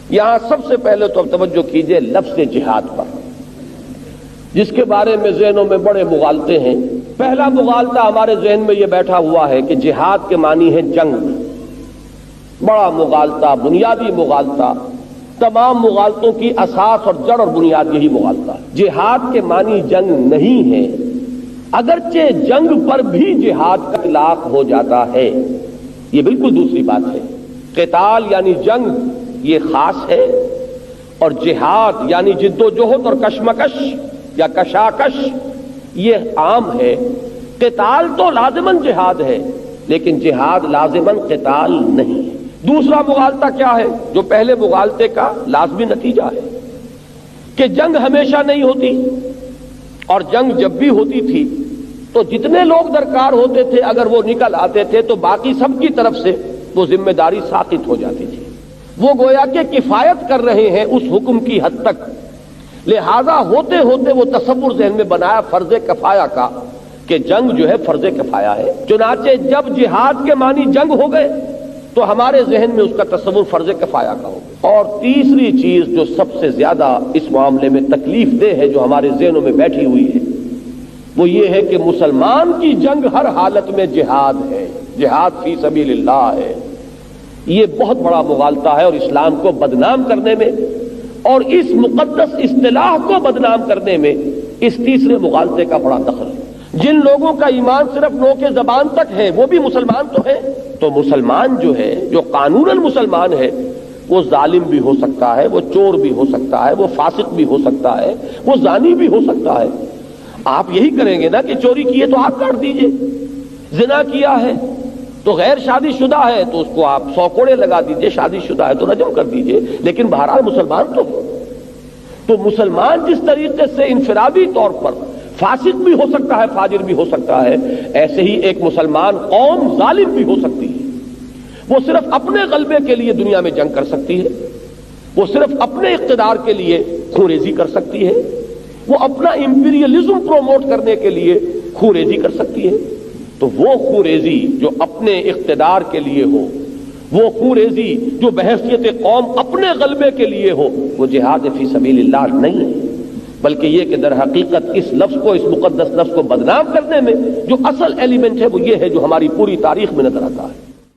یہاں سب سے پہلے تو اب توجہ کیجئے لفظ جہاد پر، جس کے بارے میں ذہنوں میں بڑے مغالطے ہیں۔ پہلا مغالطہ ہمارے ذہن میں یہ بیٹھا ہوا ہے کہ جہاد کے معنی ہے جنگ۔ بڑا مغالطہ، بنیادی مغالطہ، تمام مغالطوں کی اساس اور جڑ اور بنیاد یہی مغالطہ ہے۔ جہاد کے معنی جنگ نہیں ہے، اگرچہ جنگ پر بھی جہاد کا اطلاق ہو جاتا ہے، یہ بالکل دوسری بات ہے۔ قتال یعنی جنگ یہ خاص ہے، اور جہاد یعنی جد و جہد اور کشمکش یا کشاکش یہ عام ہے۔ قتال تو لازماً جہاد ہے، لیکن جہاد لازماً قتال نہیں ہے۔ دوسرا مغالطہ کیا ہے جو پہلے مغالطے کا لازمی نتیجہ ہے کہ جنگ ہمیشہ نہیں ہوتی، اور جنگ جب بھی ہوتی تھی تو جتنے لوگ درکار ہوتے تھے اگر وہ نکل آتے تھے تو باقی سب کی طرف سے وہ ذمہ داری ساقط ہو جاتی تھی۔ وہ گویا کہ کفایت کر رہے ہیں اس حکم کی حد تک، لہذا ہوتے ہوتے وہ تصور ذہن میں بنایا فرض کفایہ کا کہ جنگ جو ہے فرض کفایہ ہے۔ چنانچہ جب جہاد کے معنی جنگ ہو گئے تو ہمارے ذہن میں اس کا تصور فرض کفایہ کا ہو گیا۔ اور تیسری چیز جو سب سے زیادہ اس معاملے میں تکلیف دہ ہے، جو ہمارے ذہنوں میں بیٹھی ہوئی ہے، وہ یہ ہے کہ مسلمان کی جنگ ہر حالت میں جہاد ہے، جہاد فی سبیل اللہ ہے۔ یہ بہت بڑا مغالطہ ہے، اور اسلام کو بدنام کرنے میں اور اس مقدس اصطلاح کو بدنام کرنے میں اس تیسرے مغالطے کا بڑا دخل ہے۔ جن لوگوں کا ایمان صرف نوک زبان تک ہے وہ بھی مسلمان تو ہے، تو مسلمان جو ہے، جو قانوناً مسلمان ہے، وہ ظالم بھی ہو سکتا ہے، وہ چور بھی ہو سکتا ہے، وہ فاسق بھی ہو سکتا ہے، وہ زانی بھی ہو سکتا ہے۔ آپ یہی کریں گے نا کہ چوری کی ہے تو آپ کاٹ دیجئے، زنا کیا ہے تو غیر شادی شدہ ہے تو اس کو آپ 100 کوڑے لگا دیجئے، شادی شدہ ہے تو رجم کر دیجئے، لیکن بہرحال مسلمان تو مسلمان جس طریقے سے انفرادی طور پر فاسق بھی ہو سکتا ہے، فاجر بھی ہو سکتا ہے، ایسے ہی ایک مسلمان قوم ظالم بھی ہو سکتی ہے۔ وہ صرف اپنے غلبے کے لیے دنیا میں جنگ کر سکتی ہے، وہ صرف اپنے اقتدار کے لیے خوریزی کر سکتی ہے، وہ اپنا امپیریلزم پروموٹ کرنے کے لیے خوریزی کر سکتی ہے۔ تو وہ خوریزی جو اپنے اقتدار کے لیے ہو، وہ خوریزی جو بحیثیت قوم اپنے غلبے کے لیے ہو، وہ جہاد فی سبیل اللہ نہیں ہے، بلکہ یہ کہ در حقیقت اس لفظ کو، اس مقدس لفظ کو بدنام کرنے میں جو اصل ایلیمنٹ ہے وہ یہ ہے جو ہماری پوری تاریخ میں نظر آتا ہے۔